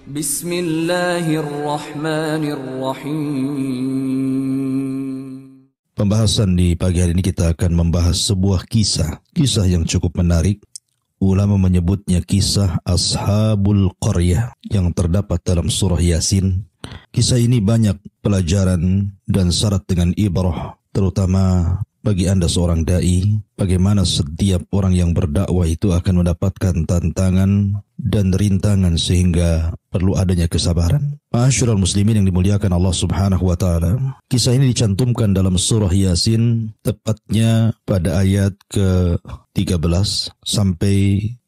Bismillahirrahmanirrahim. Pembahasan di pagi hari ini kita akan membahas sebuah kisah yang cukup menarik. Ulama menyebutnya kisah Ashabul Qaryah yang terdapat dalam surah Yasin. Kisah ini banyak pelajaran dan syarat dengan ibrah, terutama bagi Anda seorang dai, bagaimana setiap orang yang berdakwah itu akan mendapatkan tantangan dan rintangan sehingga perlu adanya kesabaran. Ma'asyiral muslimin yang dimuliakan Allah Subhanahu wa taala. Kisah ini dicantumkan dalam surah Yasin tepatnya pada ayat ke-13 sampai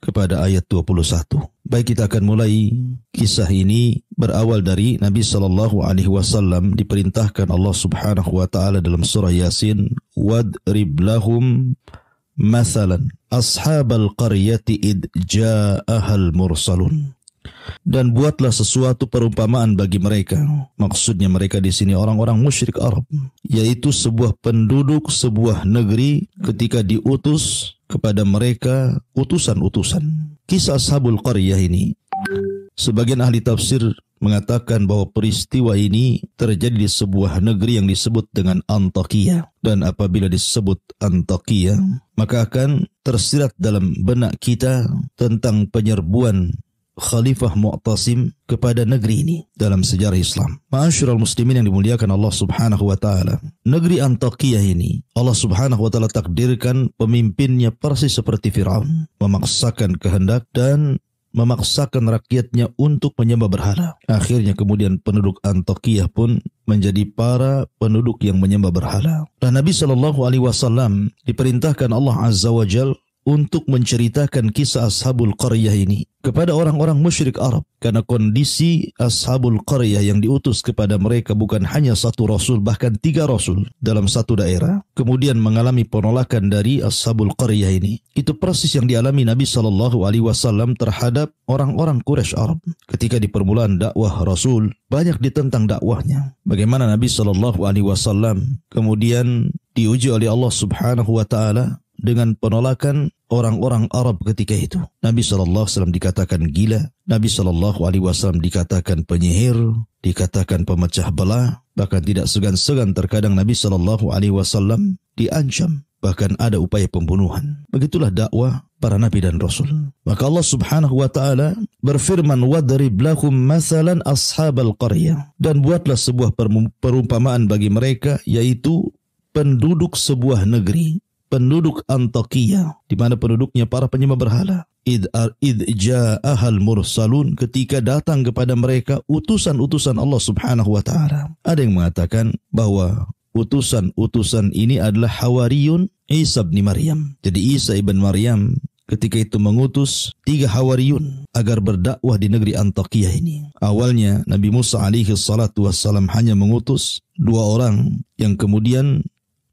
kepada ayat 21. Baik, kita akan mulai kisah ini berawal dari Nabi sallallahu alaihi wasallam diperintahkan Allah Subhanahu wa taala dalam surah Yasin, wadrib lahum mathalan ashabal qaryati id ja'ahal mursalun. Dan buatlah sesuatu perumpamaan bagi mereka. Maksudnya mereka di sini orang-orang musyrik Arab, yaitu sebuah penduduk sebuah negeri ketika diutus kepada mereka utusan-utusan. Kisah Ashabul Qaryah ini, sebagian ahli tafsir mengatakan bahwa peristiwa ini terjadi di sebuah negeri yang disebut dengan Antakya. Dan apabila disebut Antakya, maka akan tersirat dalam benak kita tentang penyerbuan Khalifah Mu'tasim kepada negeri ini dalam sejarah Islam. Ma'asyiral muslimin yang dimuliakan Allah Subhanahu wa taala. Negeri Antakya ini Allah Subhanahu wa taala takdirkan pemimpinnya persis seperti Firaun, memaksakan kehendak dan memaksakan rakyatnya untuk menyembah berhala. Akhirnya kemudian penduduk Antakya pun menjadi para penduduk yang menyembah berhala. Dan Nabi sallallahu alaihi wasallam diperintahkan Allah Azza wa Jalla untuk menceritakan kisah Ashabul Qaryah ini kepada orang-orang musyrik Arab, karena kondisi Ashabul Qaryah yang diutus kepada mereka bukan hanya satu rasul, bahkan 3 rasul dalam satu daerah, kemudian mengalami penolakan dari Ashabul Qaryah ini. Itu persis yang dialami Nabi sallallahu alaihi wasallam terhadap orang-orang Quraisy Arab ketika di permulaan dakwah Rasul banyak ditentang dakwahnya. Bagaimana Nabi sallallahu alaihi wasallam kemudian diuji oleh Allah Subhanahu wa taala dengan penolakan orang-orang Arab ketika itu. Nabi SAW dikatakan gila, Nabi SAW dikatakan penyihir, dikatakan pemecah belah, bahkan tidak segan-segan terkadang Nabi SAW diancam, bahkan ada upaya pembunuhan. Begitulah dakwah para nabi dan rasul. Maka Allah Subhanahu wa taala berfirman, wadrib lahum mathalan ashabal qaryah, dan buatlah sebuah perumpamaan bagi mereka, yaitu penduduk sebuah negeri, penduduk Antakya, di mana penduduknya para penyembah berhala. Id ja'ahal mursalun, ketika datang kepada mereka utusan-utusan Allah Subhanahu wa taala. Ada yang mengatakan bahwa utusan-utusan ini adalah Hawariyun Isa bin Maryam. Jadi Isa ibn Maryam ketika itu mengutus 3 Hawariyun agar berdakwah di negeri Antakya ini. Awalnya Nabi Musa alaihi salatu wassalam hanya mengutus 2 orang yang kemudian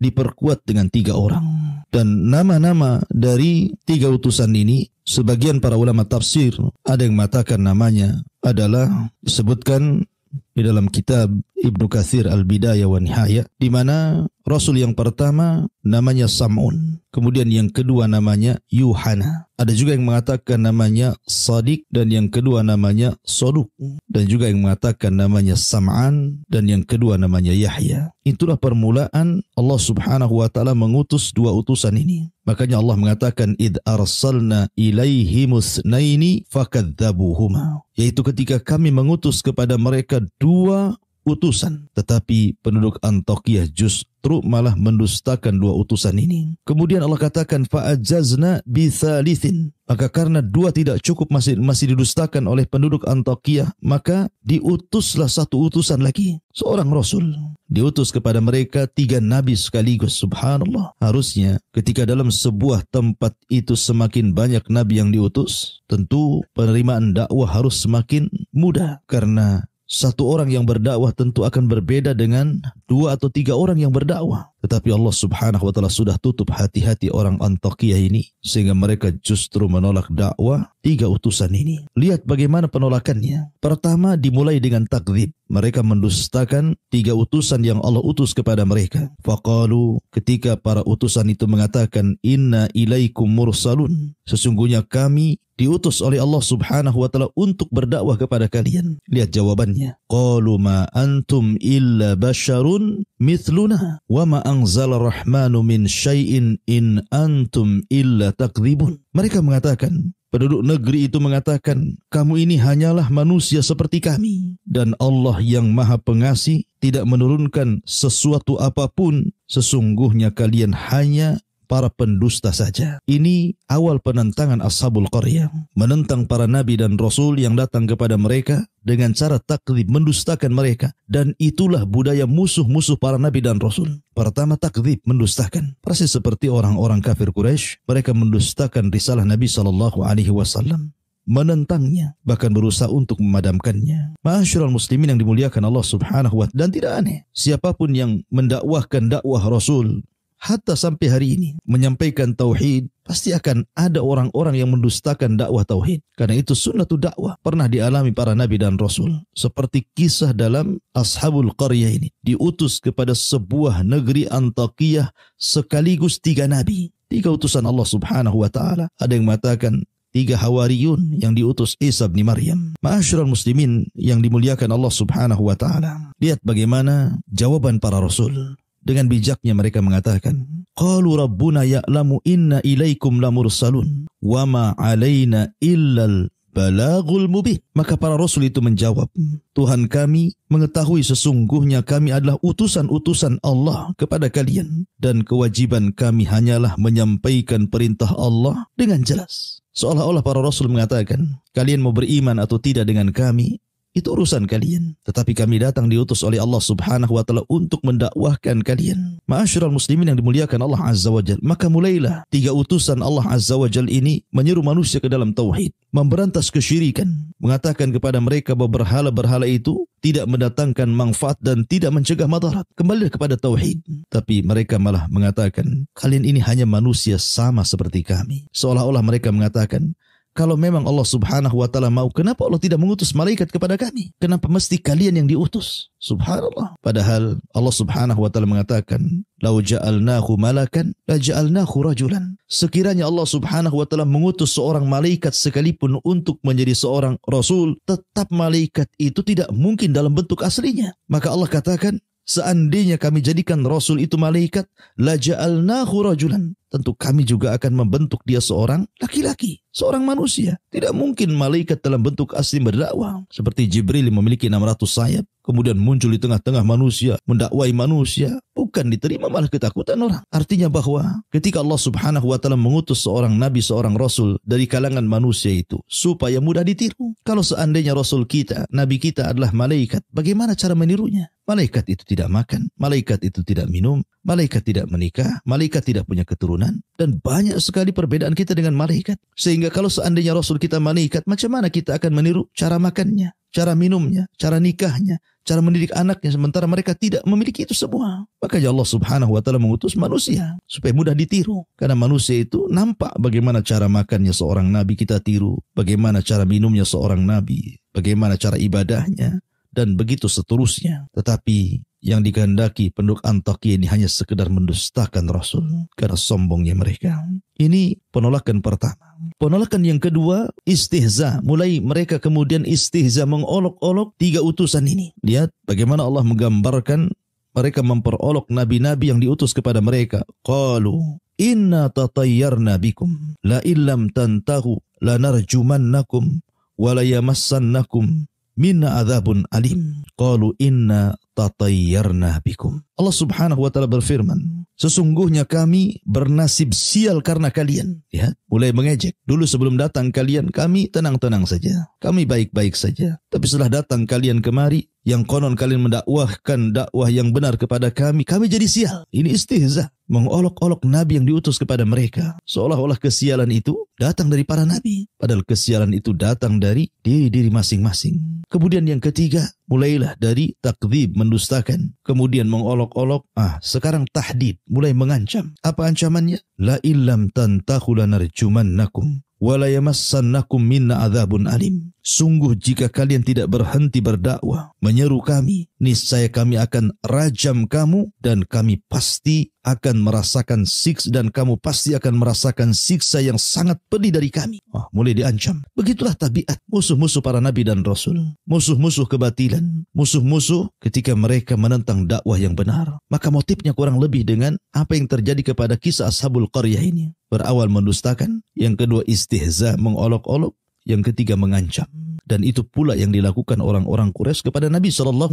diperkuat dengan 3 orang. Dan nama-nama dari 3 utusan ini, sebagian para ulama tafsir ada yang mengatakan namanya adalah disebutkan di dalam kitab Ibnu Katsir Al-Bidayah wa Nihayah, di mana Rasul yang pertama namanya Sam'un, kemudian yang kedua namanya Yuhana. Ada juga yang mengatakan namanya Sadiq, dan yang kedua namanya Soduk, dan juga yang mengatakan namanya Sam'an, dan yang kedua namanya Yahya. Itulah permulaan Allah Subhanahu wa taala mengutus 2 utusan ini. Makanya Allah mengatakan id arsalna ilaihimus naini fakadzabuhuma, yaitu ketika kami mengutus kepada mereka 2 utusan, tetapi penduduk Antakya justru malah mendustakan 2 utusan ini. Kemudian Allah katakan fa'ajazna bitsalitsin, maka karena 2 tidak cukup, masih didustakan oleh penduduk Antakya, maka diutuslah 1 utusan lagi, seorang rasul. Diutus kepada mereka 3 nabi sekaligus. Subhanallah. Harusnya ketika dalam sebuah tempat itu semakin banyak nabi yang diutus, tentu penerimaan dakwah harus semakin mudah, karena satu orang yang berdakwah tentu akan berbeda dengan 2 atau 3 orang yang berdakwah. Tetapi Allah subhanahu wa ta'ala sudah tutup hati-hati orang Antakiyah ini, sehingga mereka justru menolak dakwah 3 utusan ini. Lihat bagaimana penolakannya. Pertama, dimulai dengan takdzib. Mereka mendustakan 3 utusan yang Allah utus kepada mereka. Faqalu, ketika para utusan itu mengatakan, inna ilaikum mursalun, sesungguhnya kami diutus oleh Allah subhanahu wa ta'ala untuk berdakwah kepada kalian. Lihat jawabannya. Qalu ma antum illa basyarun mithluna wa ma anzala rahmanu min syai'in in antum illa takdzibun. Mereka mengatakan, penduduk negeri itu mengatakan, kamu ini hanyalah manusia seperti kami, dan Allah yang maha pengasih tidak menurunkan sesuatu apapun, sesungguhnya kalian hanya para pendusta saja. Ini awal penentangan Ashabul Qaryah, menentang para nabi dan rasul yang datang kepada mereka dengan cara takdzib, mendustakan mereka. Dan itulah budaya musuh-musuh para nabi dan rasul. Pertama, takdzib, mendustakan. Persis seperti orang-orang kafir Quraisy, mereka mendustakan risalah Nabi SAW, menentangnya, bahkan berusaha untuk memadamkannya. Ma'asyiral muslimin yang dimuliakan Allah subhanahu wa ta'ala, dan tidak aneh, siapapun yang mendakwahkan dakwah Rasul hatta sampai hari ini, menyampaikan tauhid, pasti akan ada orang-orang yang mendustakan dakwah tauhid. Karena itu sunnatul dakwah pernah dialami para nabi dan rasul. Seperti kisah dalam Ashabul Qaryah ini, diutus kepada sebuah negeri Antakiyah sekaligus 3 nabi, 3 utusan Allah subhanahu wa ta'ala. Ada yang mengatakan 3 hawariyun yang diutus Isa bin Maryam. Ma'asyiral muslimin yang dimuliakan Allah subhanahu wa ta'ala, lihat bagaimana jawaban para rasul. Dengan bijaknya mereka mengatakan, qalu rabbuna ya'lamu inna ilaikum lamursalun wa ma 'alaina illal balagul mubin. Maka para rasul itu menjawab, Tuhan kami mengetahui sesungguhnya kami adalah utusan-utusan Allah kepada kalian, dan kewajiban kami hanyalah menyampaikan perintah Allah dengan jelas. Seolah-olah para rasul mengatakan, kalian mau beriman atau tidak dengan kami, itu urusan kalian. Tetapi kami datang diutus oleh Allah subhanahu wa ta'ala untuk mendakwahkan kalian. Ma'asyiral muslimin yang dimuliakan Allah azza wa jal, maka mulailah 3 utusan Allah azza wa jal ini menyeru manusia ke dalam tauhid, memberantas kesyirikan, mengatakan kepada mereka bahwa berhala-berhala itu tidak mendatangkan manfaat dan tidak mencegah madarat. Kembali kepada tauhid. Tapi mereka malah mengatakan, kalian ini hanya manusia sama seperti kami. Seolah-olah mereka mengatakan, kalau memang Allah subhanahu wa ta'ala mau, kenapa Allah tidak mengutus malaikat kepada kami? Kenapa mesti kalian yang diutus? Subhanallah. Padahal Allah subhanahu wa ta'ala mengatakan, lau ja'alnahu malakan, la ja'alnahu rajulan. Sekiranya Allah subhanahu wa ta'ala mengutus seorang malaikat sekalipun untuk menjadi seorang rasul, tetap malaikat itu tidak mungkin dalam bentuk aslinya. Maka Allah katakan, seandainya kami jadikan rasul itu malaikat, la ja'alnahu rajulan, tentu kami juga akan membentuk dia seorang laki-laki, seorang manusia. Tidak mungkin malaikat dalam bentuk asli berdakwah. Seperti Jibril yang memiliki 600 sayap, kemudian muncul di tengah-tengah manusia, mendakwai manusia. Bukan diterima, malah ketakutan orang. Artinya bahwa ketika Allah subhanahu wa ta'ala mengutus seorang nabi, seorang rasul dari kalangan manusia itu, supaya mudah ditiru. Kalau seandainya rasul kita, nabi kita adalah malaikat, bagaimana cara menirunya? Malaikat itu tidak makan, malaikat itu tidak minum, malaikat tidak menikah, malaikat tidak punya keturunan, dan banyak sekali perbedaan kita dengan malaikat. Sehingga kalau seandainya rasul kita malaikat, macam mana kita akan meniru cara makannya, cara minumnya, cara nikahnya, cara mendidik anaknya, sementara mereka tidak memiliki itu semua. Maka Allah subhanahu wa ta'ala mengutus manusia supaya mudah ditiru. Karena manusia itu nampak bagaimana cara makannya seorang nabi, kita tiru. Bagaimana cara minumnya seorang nabi, bagaimana cara ibadahnya, dan begitu seterusnya. Tetapi yang dikehendaki penduduk Antakiyah ini hanya sekedar mendustakan Rasul karena sombongnya mereka. Ini penolakan pertama. Penolakan yang kedua, istihza. Mulai mereka kemudian istihza, mengolok-olok 3 utusan ini. Lihat bagaimana Allah menggambarkan mereka memperolok nabi-nabi yang diutus kepada mereka. Qalu inna tatayyarna bikum la illam tantahu lanarjumannakum wa la yamassannakum minna adzabun alim. Qalu inna tatayyarna bikum. Allah subhanahu wa ta'ala berfirman, sesungguhnya kami bernasib sial karena kalian. Ya, mulai mengejek. Dulu sebelum datang kalian, kami tenang-tenang saja, kami baik-baik saja. Tapi setelah datang kalian kemari, yang konon kalian mendakwahkan dakwah yang benar kepada kami jadi sial. Ini istihza, mengolok-olok nabi yang diutus kepada mereka. Seolah-olah kesialan itu datang dari para nabi, padahal kesialan itu datang dari diri-diri masing-masing. Kemudian yang ketiga, mulailah dari takdzib, mendustakan. Kemudian mengolok-olok, sekarang tahdid, mulai mengancam. Apa ancamannya? La illam tantahu lanarjumannakum wa la yamassannakum minna adzabun alim. Sungguh jika kalian tidak berhenti berdakwah, menyeru kami, niscaya kami akan rajam kamu dan kami pasti akan merasakan dan kamu pasti akan merasakan siksa yang sangat pedih dari kami. Mulai diancam. Begitulah tabiat musuh-musuh para nabi dan rasul. Musuh-musuh kebatilan, musuh-musuh ketika mereka menentang dakwah yang benar. Maka motifnya kurang lebih dengan apa yang terjadi kepada kisah Ashabul Qaryah ini. Berawal mendustakan, yang kedua istihza, mengolok-olok, yang ketiga mengancam. Dan itu pula yang dilakukan orang-orang Quraisy kepada Nabi SAW.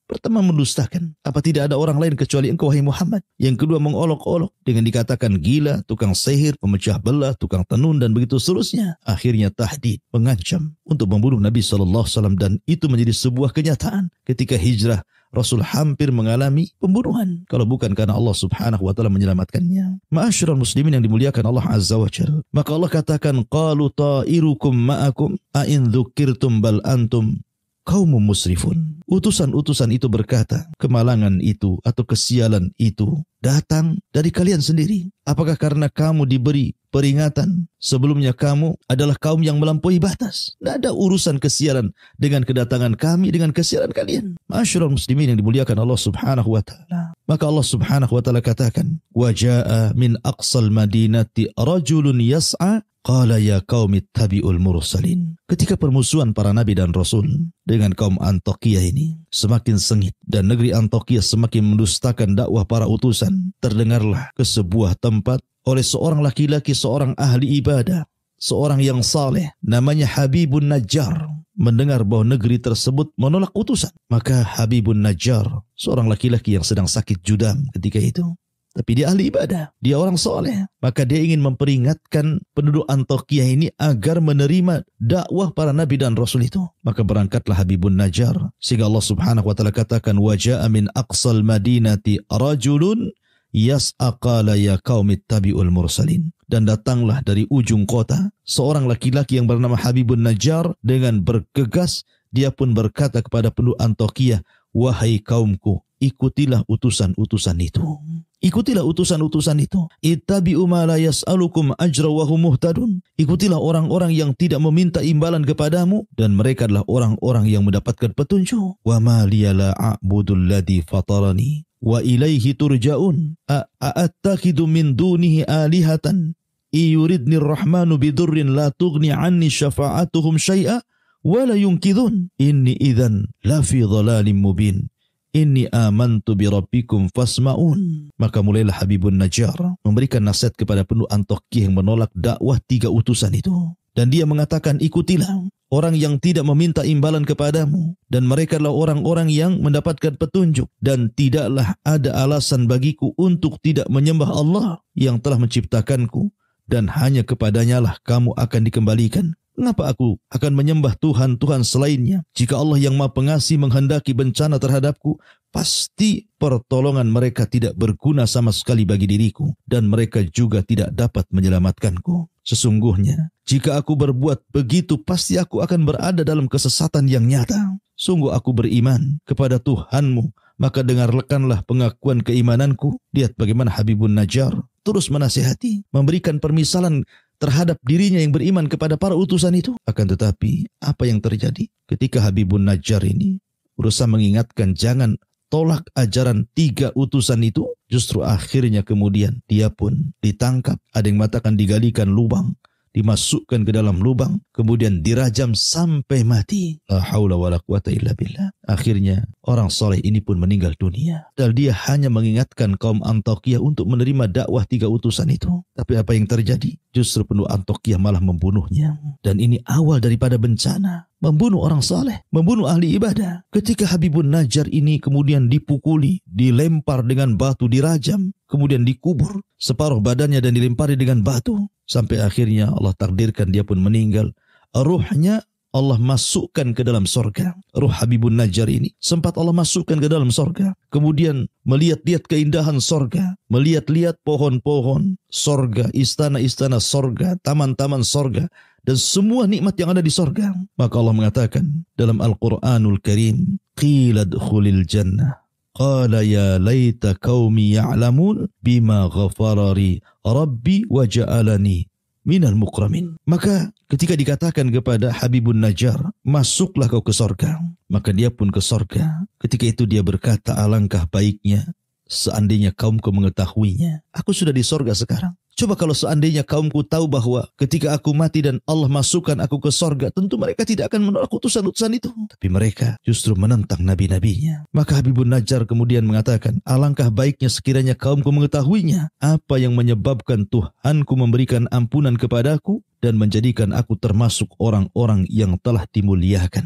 Pertama mendustakan. Apa tidak ada orang lain kecuali engkau wahai Muhammad? Yang kedua mengolok-olok dengan dikatakan gila, tukang sihir, pemecah belah, tukang tenun dan begitu seterusnya. Akhirnya tahdid, mengancam untuk membunuh Nabi SAW. Dan itu menjadi sebuah kenyataan ketika hijrah. Rasul hampir mengalami pembunuhan kalau bukan karena Allah Subhanahu wa taala menyelamatkannya. Ma'asyiral muslimin yang dimuliakan Allah Azza wa Jalla. Maka Allah katakan qalu ta'irukum ma'akum a in dzukirtum bal antum qaumun musrifun. Utusan-utusan itu berkata, kemalangan itu atau kesialan itu datang dari kalian sendiri. Apakah karena kamu diberi peringatan sebelumnya kamu adalah kaum yang melampaui batas? Tidak ada urusan kesialan dengan kedatangan kami dengan kesialan kalian. Ma'asyiral muslimin yang dimuliakan Allah Subhanahu wa taala. Maka Allah Subhanahu wa taala katakan, "Wa jaa'a min aqsal madinati rajulun yas'a qala ya qaumi ittabi'ul mursalin." Ketika permusuhan para nabi dan rasul dengan kaum Antiokhia ini semakin sengit dan negeri Antiokhia semakin mendustakan dakwah para utusan, terdengarlah ke sebuah tempat oleh seorang laki-laki, seorang ahli ibadah, seorang yang saleh, namanya Habibun Najjar, mendengar bahwa negeri tersebut menolak utusan. Maka Habibun Najjar, seorang laki-laki yang sedang sakit judam ketika itu, tapi dia ahli ibadah, dia orang soleh. Maka dia ingin memperingatkan penduduk Antiokhia ini agar menerima dakwah para nabi dan rasul itu. Maka berangkatlah Habibun Najjar. Sehingga Allah Subhanahu wa taala katakan, "Wa jaa'a min aqsal madinati rajulun yas'a qala ya qaumi ittabi'ul mursalin." Dan datanglah dari ujung kota seorang laki-laki yang bernama Habibun Najjar dengan bergegas. Dia pun berkata kepada penduduk Antiokhia, "Wahai kaumku, ikutilah utusan-utusan itu." Ikutilah utusan-utusan itu. Ittabi'u ma la yas'alukum ajra wa hum muhtadun. Ikutilah orang-orang yang tidak meminta imbalan kepadamu dan mereka adalah orang-orang yang mendapatkan petunjuk. Wa ma liya la a'budul ladzi fatarani wa ilaihi turja'un. A'attakhidhu min dunihi alihatan iyuridni ar-rahmanu bidurrin la tughni anni syafa'atuhum syai'a wa la yunkidhun. Inni idzan la fi dhalalim mubin. Inni amantu bi rabbikum fasma'un. Maka mulailah Habibun Najjar memberikan nasihat kepada penduduk Antiokhia yang menolak dakwah 3 utusan itu. Dan dia mengatakan, ikutilah orang yang tidak meminta imbalan kepadamu. Dan mereka adalah orang-orang yang mendapatkan petunjuk. Dan tidaklah ada alasan bagiku untuk tidak menyembah Allah yang telah menciptakanku. Dan hanya kepadanya lah kamu akan dikembalikan. Mengapa aku akan menyembah Tuhan-Tuhan selainnya? Jika Allah yang Maha Pengasih menghendaki bencana terhadapku, pasti pertolongan mereka tidak berguna sama sekali bagi diriku. Dan mereka juga tidak dapat menyelamatkanku. Sesungguhnya, jika aku berbuat begitu, pasti aku akan berada dalam kesesatan yang nyata. Sungguh aku beriman kepada Tuhanmu, maka dengarkanlah pengakuan keimananku. Lihat bagaimana Habibun Najjar terus menasihati, memberikan permisalan terhadap dirinya yang beriman kepada para utusan itu. Akan tetapi, apa yang terjadi ketika Habibun Najjar ini berusaha mengingatkan jangan tolak ajaran 3 utusan itu, justru akhirnya kemudian dia pun ditangkap. Ada yang mengatakan digalikan lubang, dimasukkan ke dalam lubang, kemudian dirajam sampai mati. La haula wala quwata illa billah. Akhirnya orang soleh ini pun meninggal dunia. Dan dia hanya mengingatkan kaum Antiokhia untuk menerima dakwah 3 utusan itu. Tapi apa yang terjadi? Justru penduduk Antiokhia malah membunuhnya. Dan ini awal daripada bencana. Membunuh orang saleh, membunuh ahli ibadah. Ketika Habibun Najjar ini kemudian dipukuli, dilempar dengan batu, dirajam, kemudian dikubur separuh badannya dan dilempari dengan batu. Sampai akhirnya Allah takdirkan dia pun meninggal. Ruhnya Allah masukkan ke dalam sorga. Ruh Habibun Najjar ini sempat Allah masukkan ke dalam sorga. Kemudian melihat-lihat keindahan sorga. Melihat-lihat pohon-pohon sorga, istana-istana sorga, taman-taman sorga. dan semua nikmat yang ada di sorga. Maka Allah mengatakan dalam Al-Quranul Karim, qila dkhulil jannah qala ya laita qaumi ya'lamun bima ghafarari rabbi wa ja'alani minal mukramin. Maka ketika dikatakan kepada Habibun Najjar, masuklah kau ke sorga, maka dia pun ke sorga. Ketika itu dia berkata, alangkah baiknya seandainya kaumku mengetahuinya. Aku sudah di sorga sekarang. Coba kalau seandainya kaumku tahu bahwa ketika aku mati dan Allah masukkan aku ke sorga, tentu mereka tidak akan menolak utusan-utusan itu. Tapi mereka justru menentang nabi-nabinya. Maka Habibun Najjar kemudian mengatakan, alangkah baiknya sekiranya kaumku mengetahuinya. Apa yang menyebabkan Tuhanku memberikan ampunan kepadaku dan menjadikan aku termasuk orang-orang yang telah dimuliakan.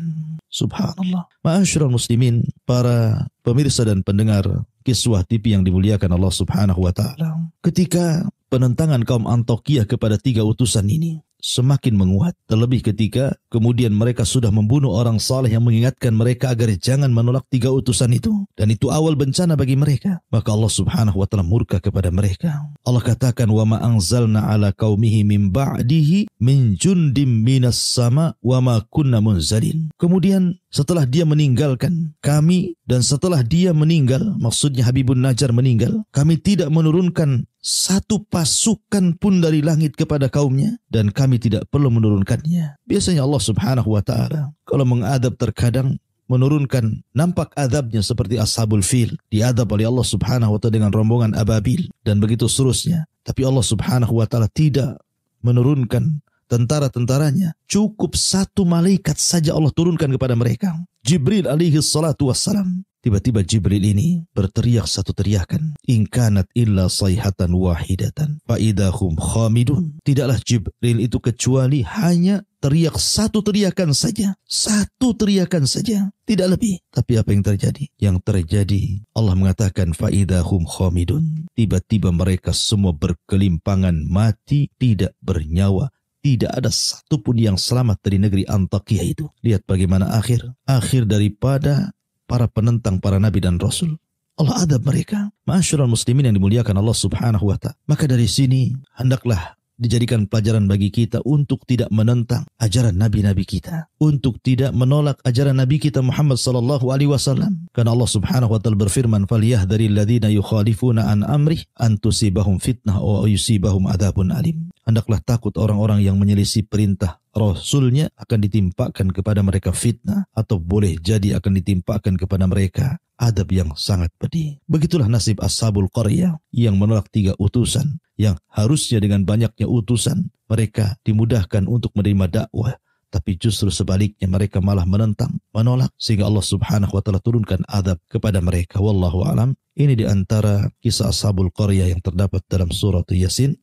Subhanallah. Ma'asyiral muslimin, para pemirsa dan pendengar Kiswah TV yang dimuliakan Allah Subhanahu wa taala. Ketika penentangan kaum Antiokhia kepada 3 utusan ini semakin menguat, terlebih ketika kemudian mereka sudah membunuh orang saleh yang mengingatkan mereka agar jangan menolak 3 utusan itu, dan itu awal bencana bagi mereka. Maka Allah Subhanahu wa taala murka kepada mereka. Allah katakan, wa ma anzalna ala qaumihi min ba'dihi min jundim minas sama wa ma kunna munzalin. Kemudian setelah dia meninggalkan kami, dan setelah dia meninggal, maksudnya Habibun Najjar meninggal, kami tidak menurunkan satu pasukan pun dari langit kepada kaumnya, dan kami tidak perlu menurunkannya. Biasanya Allah Subhanahu wa taala kalau mengadab terkadang menurunkan nampak adabnya seperti Ashabul Fil, diadab oleh Allah Subhanahu wa taala dengan rombongan ababil dan begitu seterusnya. Tapi Allah Subhanahu wa taala tidak menurunkan tentara-tentaranya. Cukup 1 malaikat saja Allah turunkan kepada mereka, Jibril alaihi salatu wassalam. Tiba-tiba Jibril ini berteriak satu teriakan, in kanat illa sayhatan wahidatan fa idahum khamidun. Tidaklah Jibril itu kecuali hanya teriak satu teriakan saja, tidak lebih. Tapi apa yang terjadi? Yang terjadi, Allah mengatakan fa idahum khamidun. Tiba-tiba mereka semua berkelimpangan mati, tidak bernyawa. Tidak ada satupun yang selamat dari negeri Antiokhia itu. Lihat bagaimana akhir daripada para penentang para nabi dan rasul. Allah adab mereka. Ma'asyiral muslimin yang dimuliakan Allah Subhanahu wa taala. Maka dari sini hendaklah dijadikan pelajaran bagi kita untuk tidak menentang ajaran nabi-nabi kita, untuk tidak menolak ajaran nabi kita Muhammad sallallahu alaihi wasallam. Karena Allah Subhanahu wa taala berfirman, "Falyahdharil ladzina yukhalifuna an amrih an tusibahum fitnah aw yusibahum adzabun alim." Hendaklah takut orang-orang yang menyelisih perintah Rasulnya akan ditimpakan kepada mereka fitnah, atau boleh jadi akan ditimpakan kepada mereka adab yang sangat pedih. Begitulah nasib Ashabul Qaryah yang menolak 3 utusan, yang harusnya dengan banyaknya utusan mereka dimudahkan untuk menerima dakwah, tapi justru sebaliknya mereka malah menentang, menolak, sehingga Allah Subhanahu wa taala turunkan adab kepada mereka. Wallahu alam. Ini di antara kisah Ashabul Qaryah yang terdapat dalam surah Yasin.